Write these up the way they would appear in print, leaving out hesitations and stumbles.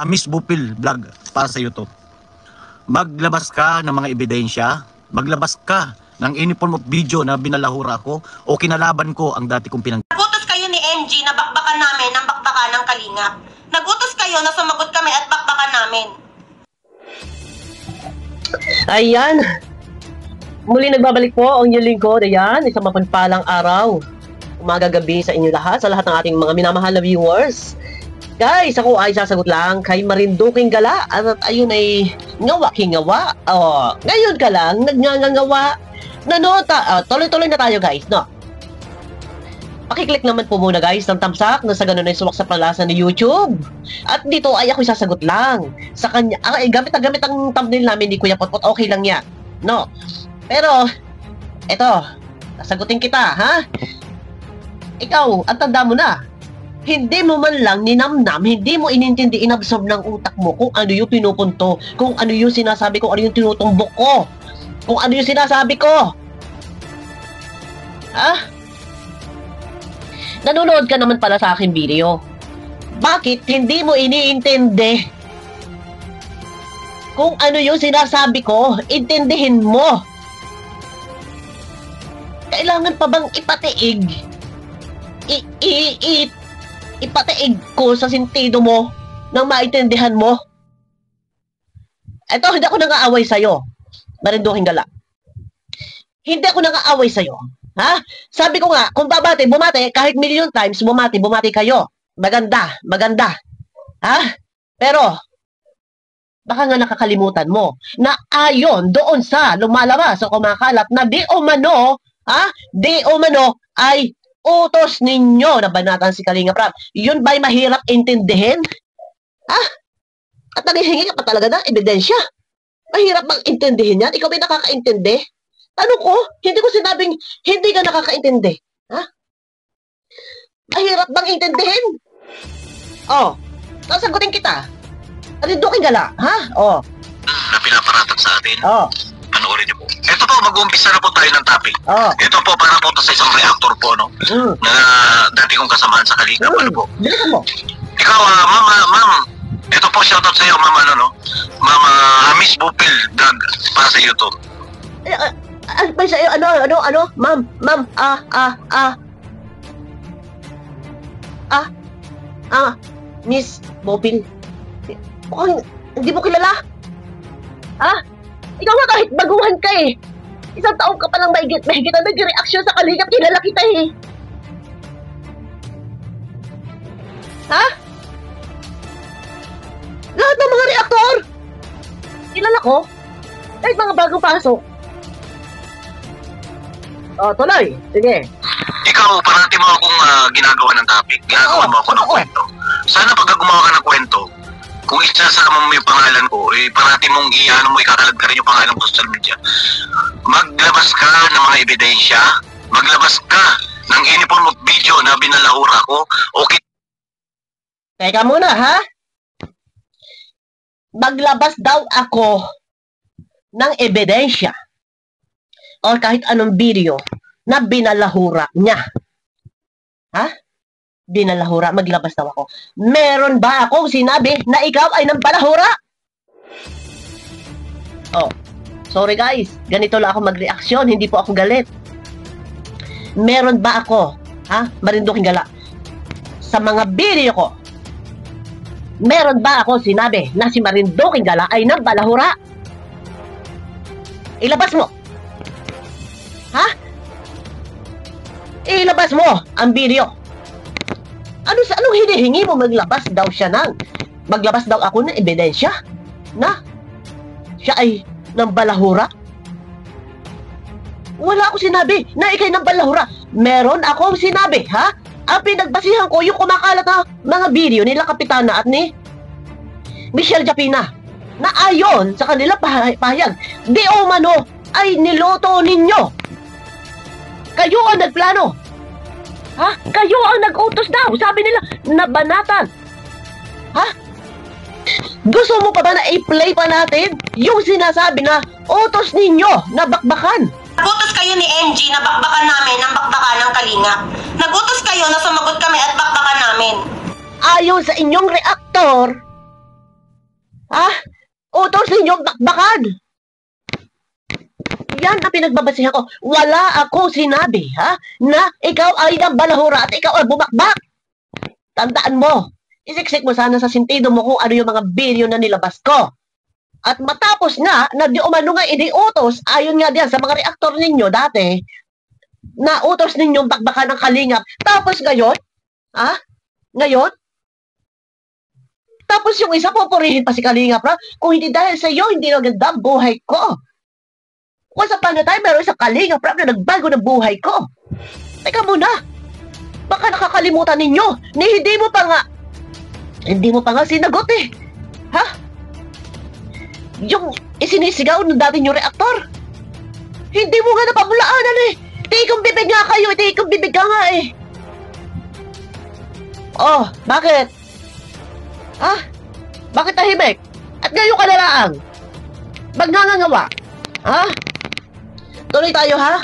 Miss Bupil Vlog para sa YouTube. Maglabas ka ng mga ebidensya, maglabas ka ng any form of video na binalahura ko o kinalaban ko ang dati kong Nagutos kayo ni MG na bakbakan namin ng bakbakan ng Kalingap. Nagutos kayo na sumagot kami at bakbakan namin. Ayan. Muli nagbabalik po ang inyong lingkod. Ayan, isang mapagpalang araw. Umaga gabi sa inyo lahat, sa lahat ng ating mga minamahal na viewers. Guys, ako ay sasagot lang kay Marinduking Gala at ayun ay ngawa-kingawa. Ngayon ka lang, nagngangawa. Tuloy-tuloy na tayo guys, no? Pakiclick naman po muna guys ng thumbs up na sa ganun ay suwak sa palasa ni YouTube. At dito ay ako sasagot lang. Sa kanya, gamit ang thumbnail namin ni Kuya Potpot, okay lang yan. No? Pero, eto, sasagutin kita, ha? Ikaw, at tanda mo na. Hindi mo man lang ninamnam, hindi mo inintindi, inabsorb ng utak mo kung ano yung pinupunto, kung ano yung sinasabi ko, ano yung tinutumbok ko, kung ano yung sinasabi ko. Ha? Nanonood ka naman pala sa aking video. Bakit hindi mo iniintindi kung ano yung sinasabi ko? Intindihin mo. Kailangan pa bang ipatiig? Ipatiig ko sa sentido mo nang maintindihan mo? Eto, hindi ako nang-aaway sa'yo. Marinduking Gala. Hindi ako nang-aaway sa'yo. Ha? Sabi ko nga, kung bumati, kahit million times, bumati kayo. Maganda. Ha? Pero, baka nga nakakalimutan mo na ayon doon sa lumalabas o kumakalat na di umano ay utos ninyo na banatan si Kalingap Rap. Yun ba'y mahirap intindihin? Ha? At nanghihingi ka pa talaga ng ebidensya. Mahirap bang intindihin yan? Ikaw ba'y nakakaintindi? Tanong ko, hindi ko sinabing hindi ka nakakaintindi. Ha? Mahirap bang intindihin? Sasagutin kita. Marinduking Gala, ha? Na pinaparatag sa atin. Panoorin niyo po. Ito po, mag-uumpisa na po tayo ng topic. Ito po, para po sa isang reactor po, no? Na dati kong kasamahan sa Kalingap. Ano po? Bilisan mo. Ikaw, ma'am, ito po, shoutout sa iyo, ma'am, Miss Bupil Vlog para sa YouTube. Ano sa'yo? Ano? Ma'am, Miss Bupil. Mukhang hindi mo kilala? Ha? Ikaw nga kahit baguhan ka eh. Isang taong ka palang mahigit ang nag-reaction sa Kalingap, kilala kita eh. Ha? Lahat ng mga reaktor, kilala ko. Kahit mga bagong pasok. Tuloy. Sige. Ikaw, parati mo akong ginagawa ng topic. Ginagawa mo ako ng kwento. Sana pagka gumawa ka ng kwento, kung isasama mo yung pangalan ko, parati mong ikakalag ka rin yung pangalan ko sa social media. Maglabas ka ng mga ebidensya, maglabas ka ng any form of video na binalahura ko, okay. Teka muna, ha? Maglabas daw ako ng ebidensya o kahit anong video na binalahura niya. Ha? Binalahura, maglabas daw ako. Meron ba akong sinabi na ikaw ay nambalahura? Sorry guys, ganito lang ako mag-reaksyon, hindi po ako galit. Meron ba ako, Marinduking Gala, sa mga video ko, meron ba ako sinabi na si Marinduking Gala ay nambalahura? Ilabas mo. Ha? Ilabas mo ang video. Anong hinihingi mo? Maglabas daw ako ng ebidensya na siya ay nambalahura? Wala akong sinabi na ikay nambalahura. Meron akong sinabi, ha? Ang pinagbasihan ko yung kumakalat na mga video nila Kapitana at ni Michelle Japina na ayon sa kanilang pahayag, di umano ay niloto ninyo. Kayo ang nagplano. Ha? Kayo ang nag-utos daw. Sabi nila, nabanatan. Ha? Gusto mo pa ba na i-play pa natin yung sinasabi na utos ninyo na bakbakan? Nagutos kayo ni MG na bakbakan namin ng bakbakan ng Kalingap. Nagutos kayo na sumagot kami at bakbakan namin. Ayon sa inyong reaktor, ninyong bakbakan. Yan ang pinagbabasihan ko. Wala ako sinabi, ha? Na ikaw ay balahura at ikaw ay bumakbak. Tandaan mo. Isiksik mo sana sa sentido mo kung ano yung mga video na nilabas ko. At matapos nga, na di umano nga iniutos, ayon nga diyan sa mga reaktor ninyo dati, na utos ninyong bakbakan ng Kalingap. Tapos ngayon, ha? Ngayon? Tapos yung isa, pupurihin pa si Kalingap, ha? Kung hindi dahil sa iyo, hindi maganda ang buhay ko. Once upon a time, meron isang Kalingap na nagbago ng buhay ko. Teka muna. Baka nakakalimutan ninyo. Hindi mo pa nga sinagot eh. Ha? Yung isinisigaw ng dati yung reaktor. Hindi mo nga napabulaanan eh. Tikong bibig nga kayo. Tikong bibig ka nga eh. Oh, bakit? Ha? Bakit tahimik? At ngayon ka na lang. Magngangawa. Ha? Tuloy tayo, ha?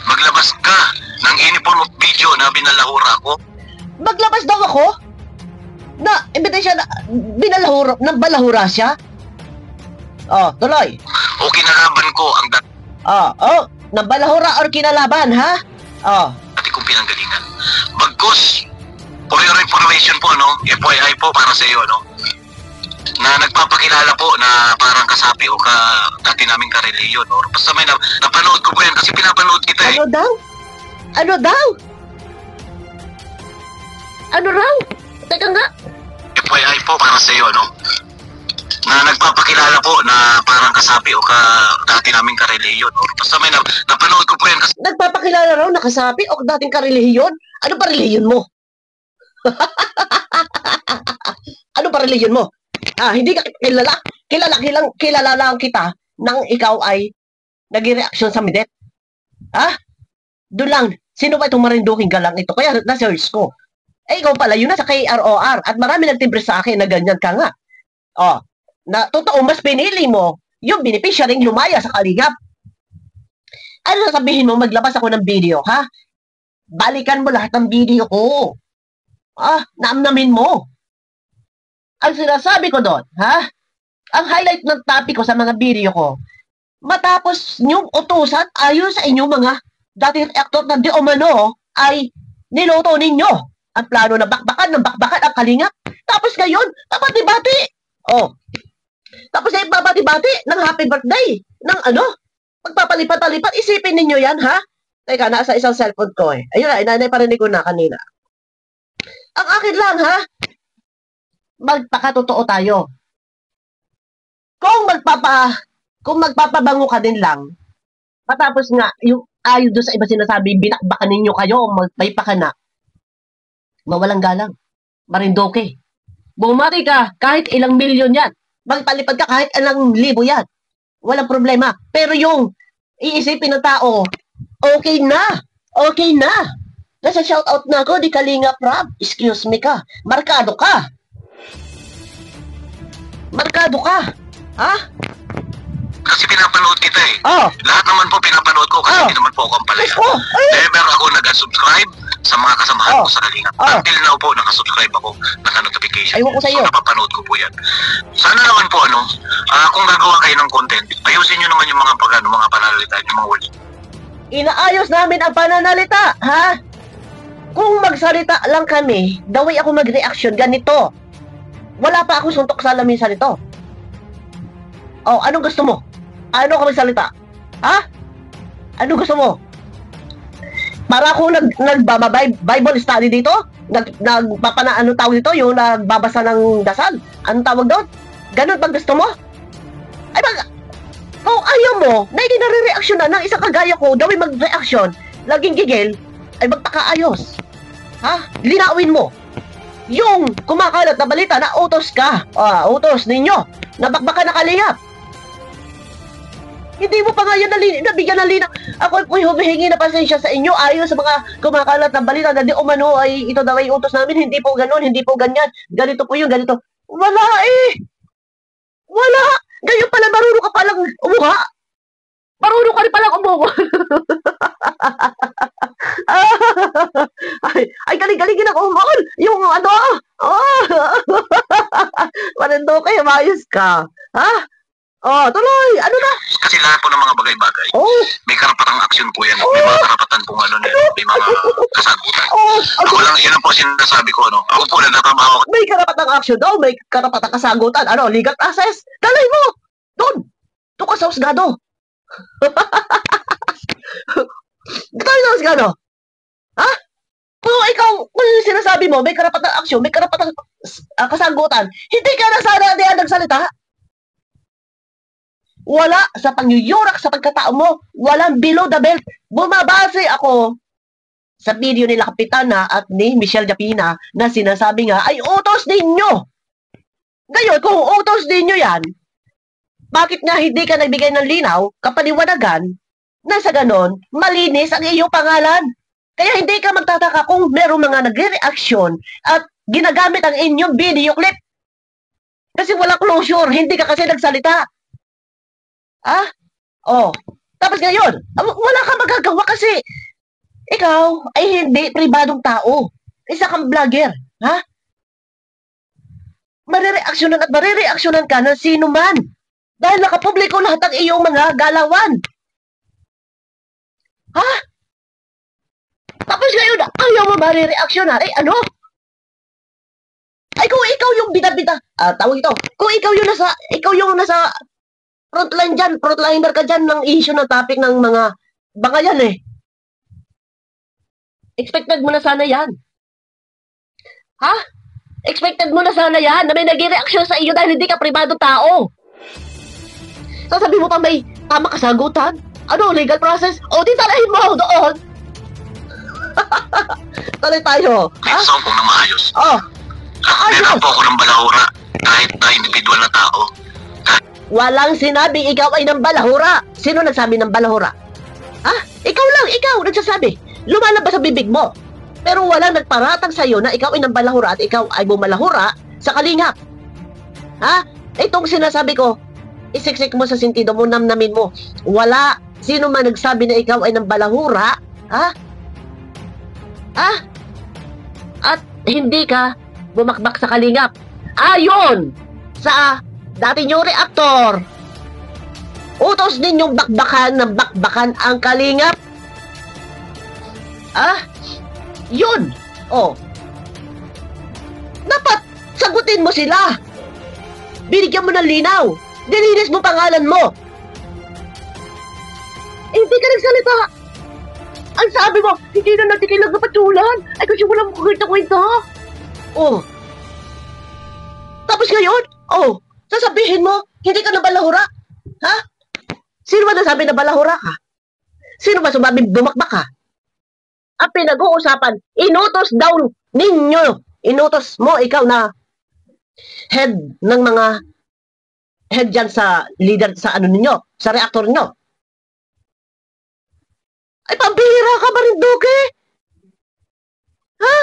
Maglabas ka ng inipon of video na binalahura ko. Maglabas daw ako? Na, imbita siya na, balahura siya? Oh, tuloy. O kinalaban ko ang nabalahura or kinalaban, ha? Oh. dati kong pinanggalingan. Bagkus, for your information po, no? FYI po para sa iyo, no? Na nagpapakilala po na parang kasapi o dati naming kareliyon. Or basta may napanood ko po yan kasi pinapanood kita eh. Ano daw? Ano daw? Ano raw? Teka nga. FYI po para sa iyo, no? Na nagpapakilala po na parang kasapi o dati naming kareliyon. Or basta may napanood ko po yan kasi Nagpapakilala raw na kasapi o dating kareliyon? Ano pa reliyon mo? Ano pa reliyon mo? Hindi ka kilala. Kilala lang kita nang ikaw ay nag-reaction sa midet. Doon lang. Sino ba itong marinduking galang ito? Kaya na-search ko. Ikaw pala, yun na sa KROR. At marami nagtibre sa akin na ganyan ka nga. Na totoo, mas pinili mo yung beneficiaryng lumaya sa Kalingap. Ano sabihin mo, maglabas ako ng video, ha? Balikan mo lahat ng video ko. Naamnamin mo. Ang sinasabi ko doon, ha? Ang highlight ng topic ko sa mga video ko, matapos niyong utusan ayon sa inyong mga dating reactor na di umano ay niluto ninyo ang plano na bakbakan ang Kalingap. Tapos ngayon, babati-bati. Tapos ay babati-bati ng happy birthday. Ng magpapalipat-palipat. Isipin ninyo yan, ha? Teka, nasa isang cellphone ko eh. Ayun na, inanay-parinig ko na kanina. Ang akin lang, ha? Magpakatotoo tayo. Kung magpapabango ka din lang, matapos nga, yung ayon doon sa iba sinasabi, binakbakan ninyo kayo o magpaypa na, mawalang galang. Marindoke. Bumati ka, kahit ilang milyon yan. Magpalipad ka, kahit ilang libo yan. Walang problema. Pero yung iisipin ng tao, okay na. Okay na. Nasa shoutout na ako, di Kalingap Rob. Excuse me ka. Markado ka. Markado ka. kasi pinapanood kita eh. Lahat naman po pinapanood ko kasi hindi naman po ako ang palaya. Never ako nag-subscribe sa mga kasamahan ko sa Kalingap. Until now po, nakasubscribe ako, naka-notification. Aywan ko sa iyo. So, napapanood ko po yan. Sana naman po, kung gagawa kayo ng content, ayusin nyo naman yung mga mga pananalita, yung mga wali. Inaayos namin ang pananalita, ha? Kung magsalita lang kami, the way ako mag-reaction, ganito. Wala pa akong suntok sa lamisa nito. Anong gusto mo? Ano ka magsalita? Ano gusto mo? Para ako Bible study dito? Ano tawag dito? Yung nagbabasa ng dasal? Anong tawag doon? Ganun pag gusto mo? Ay, kung ayaw mo, na hindi nare-reaction na ng isang kagaya ko, daw ay mag-reaction, laging gigil, ay magpakaayos. Linawin mo. Yung kumakalat na balita na utos ka, utos ninyo, nabakbakan na Kalingap. Hindi mo pa nga yan nabigyan ng linaw. Ako po'y humihingi na pasensya sa inyo ayon sa mga kumakalat na balita na di umano ay ito daw ay utos namin. Hindi po ganun, hindi po ganyan. Ganito po yun, ganito. Wala eh. Wala. Ganyan pala, marunong ka palang umuha. Marunong ka rin palang umuha. ay galing-galingin ako umahon. Yung Marendo kayo, maayos ka. Oh, tuloy. Ano na? Kasi lahat po ng mga bagay-bagay, Oh, may karapatang aksyon po yan. May mga karapatan pong may mga kasagutan. oh. Ako lang, yun ang po sinasabi ko, ano. Ako po nagtatrabaho. May karapatang action daw, may karapatang kasagutan. Ano, legal process? Dalay mo! Doon! Doon ka sa husgado. Doon sa husgado. Ha? Kung yung sinasabi mo, may karapatang aksyon, may karapatang kasagutan, hindi ka na sana diyan nagsalita. Wala sa pangyuyurak sa pagkatao mo, walang below the belt. Bumabase ako sa video nila Kapitana at ni Michelle Japina na sinasabi nga ay utos ninyo. Ngayon, kung utos ninyo yan, bakit nga hindi ka nagbigay ng linaw, kapaliwanagan, na sa ganon, malinis ang iyong pangalan? Kaya hindi ka magtataka kung merong mga nagre-reaksyon at ginagamit ang inyong video clip. Kasi wala closure, hindi ka kasi nagsalita. Ah? Oh. Tapos ngayon, wala kang magagawa kasi ikaw ay hindi pribadong tao. Isa kang vlogger. Ha? Marireaksyonan at marireaksyonan ka ng sino man. Dahil nakapubliko lahat ang iyong mga galawan. Ha? Tapos ngayon, ayaw mo marireaksyonan. Ay, ano? Ay, kung ikaw yung bida-bida, tawag ito, kung ikaw yung nasa frontline dyan, frontliner ka dyan ng issue ng topic ng mga baka yan eh. Expected mo na sana yan. Ha? Expected mo na sana yan na may nag-reaction sa iyo dahil hindi ka pribado tao. Sasabi mo pa may tama kasagutan? Ano, legal process? O, di talahin mo doon. Talay tayo. Ha? May song po na maayos. Oh. Meron po ako ng balahura kahit na individual na tao. Walang sinabing ikaw ay ng balahura. Sino nagsabi ng balahura? Ha? Ikaw lang, ikaw nagsasabi. Lumalabas sa bibig mo. Pero walang nagparatang sa'yo na ikaw ay ng balahura at ikaw ay bumalahura sa kalingap. Ha? Itong sinasabi ko, isiksik mo sa sentido mo, namnamin mo. Wala. Sino man nagsabi na ikaw ay ng balahura, ha? Ha? At hindi ka bumakbak sa kalingap. Ayon sa dati nyo reactor. Utos ninyong bakbakan ng bakbakan ang kalingap. Ah? Yun. Oh. Dapat sagutin mo sila. Binigyan mo ng linaw. Dilinis mo pangalan mo. Hindi ka nagsalita. Ang sabi mo, hindi na natin kailang napatulan. Ay kasi wala mo kwenta-kwenta. Oh. Tapos ngayon, oh, sasabihin mo, hindi ka na balahura? Ha? Sino ba nasabi na balahura ka? Sino ba sumabing bumakbak ka? Ang pinag-uusapan, inutos daw ninyo. Inutos mo, ikaw na head ng mga head dyan sa leader sa ano ninyo, sa reactor ninyo. Ay, pambihira ka ba rin, Duke? Ha?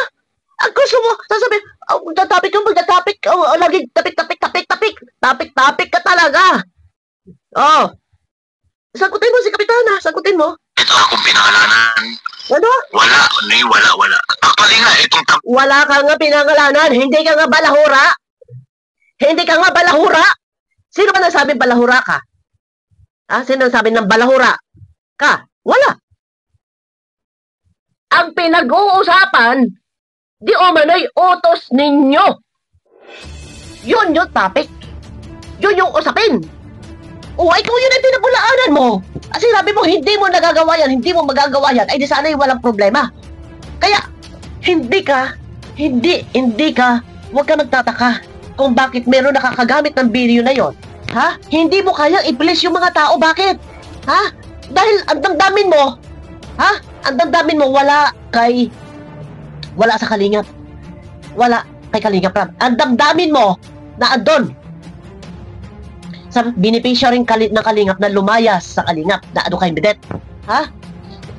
Ang gusto mo, sasabihin, magtatapik ka, magtatapik, laging tapik ka talaga. Oh. Sagutin mo si Kapitana, sagutin mo. Ito akong pinangalanan. Ano? Wala. Actually nga, itong Wala ka nga pinangalanan, hindi ka nga balahura. Hindi ka nga balahura. Sino ba nasabi balahura ka? Ah, sino nasabi ng balahura ka? Wala. Ang pinag-uusapan, di umano'y utos ninyo. Yun yung topic. Yun yung usapin. O, ay kung yun ay pinabulaanan mo. Kasi sabi mo, hindi mo nagagawa yan, hindi mo magagawa yan, ay di sana'y walang problema. Kaya, hindi ka, huwag ka magtataka kung bakit meron nakakagamit ng video na yon. Ha? Hindi mo kayang i-please yung mga tao, bakit? Ha? Dahil ang damdamin mo, ha? Ang damdamin mo, wala sa kalingap. Wala kay kalingap Rab. Ang damdamin mo, na andon, sa beneficiary ng kalingap na lumayas sa kalingap na ano kay bidet. Ha?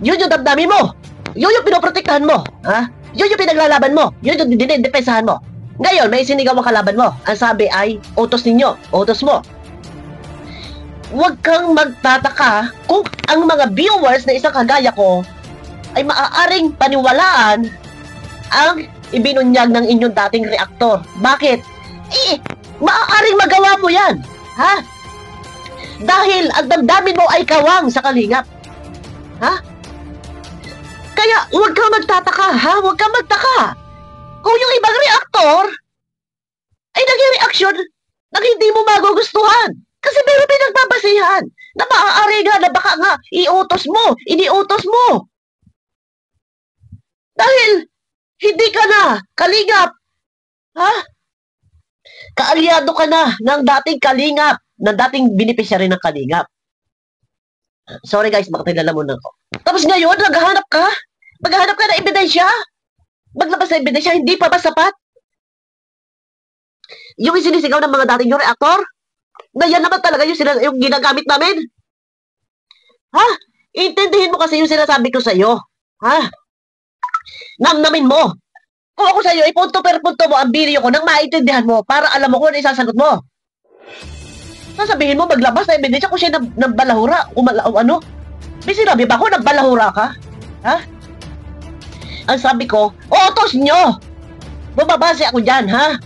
Yun yung damdamin mo. Yun yung pinoprotektahan mo. Ha? Yun yung pinaglalaban mo. Yun yung dinedepensahan mo. Ngayon, may sinigaw ang kalaban mo. Ang sabi ay, utos ninyo. Utos mo. Huwag kang magtataka kung ang mga viewers na isang kagaya ko ay maaaring paniwalaan ang ibinunyag ng inyong dating reaktor. Bakit? Maaaring magawa mo yan. Ha? Dahil ang damdamin mo ay kawang sa kalingap. Ha? Kaya huwag kang magtataka, ha? Huwag kang magtaka. Kung yung ibang reaktor ay naging reaksyon na hindi mo magugustuhan. Kasi meron pinagbabasihan na maaari nga na baka nga iniutos mo. Dahil hindi ka na kalingap. Ha? Kaalyado ka na ng dating kalingap, ng dating beneficiary ng kalingap. Sorry guys, makakilala mo na ako. Tapos ngayon, maghahanap ka ng ebidensya. Maglabas ng ebidensya, hindi pa ba sapat? Yung isinisigaw ng mga dating yung reaktor, na yan naman talaga yung ginagamit namin. Ha? Intindihin mo kasi yung sinasabi ko sa'yo. Ha? Namnamin mo. Kung ako sa'yo, ipunto per punto mo ang video ko nang maintindihan mo para alam mo kung ano isasagot mo. Sasabihin mo, maglabas na ebidensya kung siya ng balahura. Ano? May sinabi ba ako ng balahura ka? Ha? Ang sabi ko, utos nyo! Bumabase ako dyan, ha?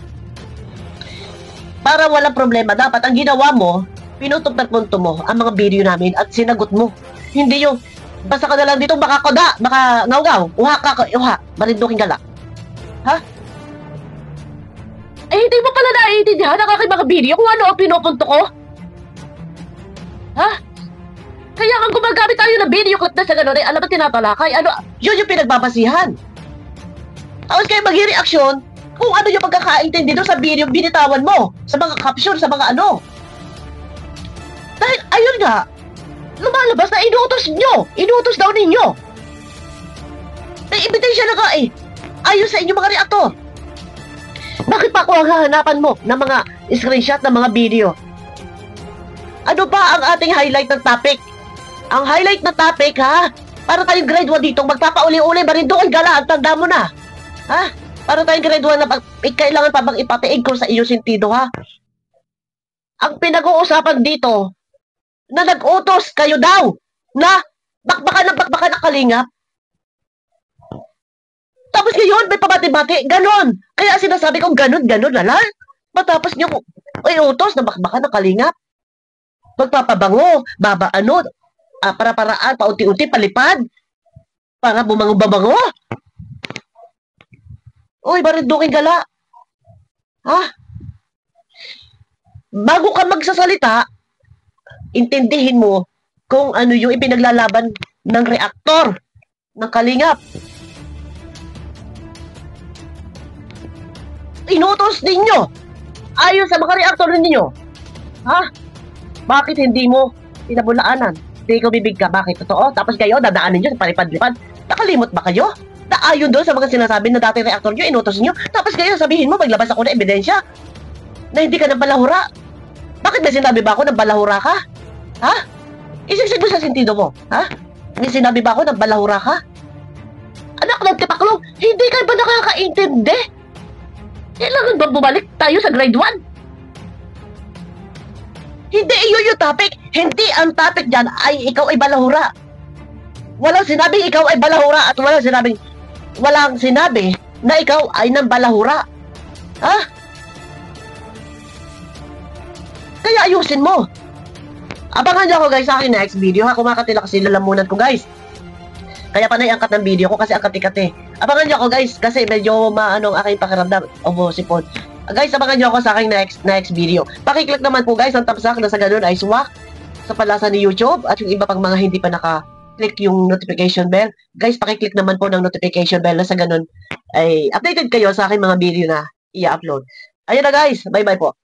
Para walang problema, dapat ang ginawa mo, pinuto per punto mo ang mga video namin at sinagot mo. Hindi yung, basta ka na lang dito, baka koda, baka ngaw-ngaw, uha, marinduking gala. Ha? Eh, hindi mo pala naiintindihan ang aking mga video kung ano ang pinupunto ko? Ha? Kaya kung gumagamit tayo ng video clip na sa gano'n, eh, alam mo tinatalakay, ano, yun yung pinagbabasihan. Tapos kayo mag-reaksyon kung ano yung pagkakaintindi doon sa video binitawan mo, sa mga caption, sa mga ano. Dahil, ayun nga, lumalabas na inuutos daw ninyo. May ebidensya na nga eh, ayon sa inyong mga reaktor. Bakit pa ako ang hahanapan mo ng mga screenshot ng mga video? Ano ba ang ating highlight ng topic? Ang highlight ng topic, ha? Para tayong grade 1 dito, magpapauli-uli, marindukin gala, ang tanda mo na. Ha? Para tayong grade 1 na kailangan pa bang ipatiig ko sa iyong sentido, ha? Ang pinag-uusapan dito, na nag-utos kayo daw, na bakbakan ng kalingap. Tapos ngayon, may pabati-bati, ganon. Kaya sinasabi kong ganon na lang. Matapos niyo, utos na bakbakan ng kalingap. Magpapabango, para-paraan, paunti-unti, palipad. Para bumango-babango. Uy, marinduking gala. Ha? Bago ka magsasalita, intindihin mo kung ano yung ipinaglalaban ng reaktor, ng kalingap. Inutos ninyo ayon sa mga reaktor ninyo. Ha? Bakit hindi mo pinabulaanan? Hindi ko bibig ka. Bakit? Totoo? Tapos kayo, dadaanin nyo sa palipad-lipad. Nakalimot ba kayo? Na ayon doon sa mga sinasabi na dating reaktor nyo, inutos nyo. Tapos kayo, sabihin mo, maglabas ako ng ebidensya na hindi ka ng balahura. Bakit may sinabi ba ako ng balahura ka? Ha? Isiksik mo sa sentido mo. Ha? May sinabi ba ako ng balahura ka? Anak ng tipaklong, hindi ka ba nakakaintindi? Kailangan ba bumalik tayo sa grade 1? Hindi iyon yung topic. Hindi ang topic dyan ay ikaw ay balahura. Walang sinabing ikaw ay balahura at walang sinabi na ikaw ay ng balahura. Ha? Kaya ayusin mo. Abangan niyo ako guys sa aking next video ha. Kumakatila kasi lalamunan ko guys. Kaya panay angkat ng video ko kasi ang kati-kati. Abangan niyo ako guys kasi medyo maano ang aking pakiramdam. Obo, sipon. Guys, abangan niyo ako sa aking next video. Pakiclick naman po guys ang thumbs up na sa ganun ay swak sa palasa ni YouTube at yung iba pang mga hindi pa naka-click yung notification bell. Guys, pakiclick naman po ng notification bell na sa ganun ay updated kayo sa aking mga video na i-upload. Ayun na guys, bye-bye po.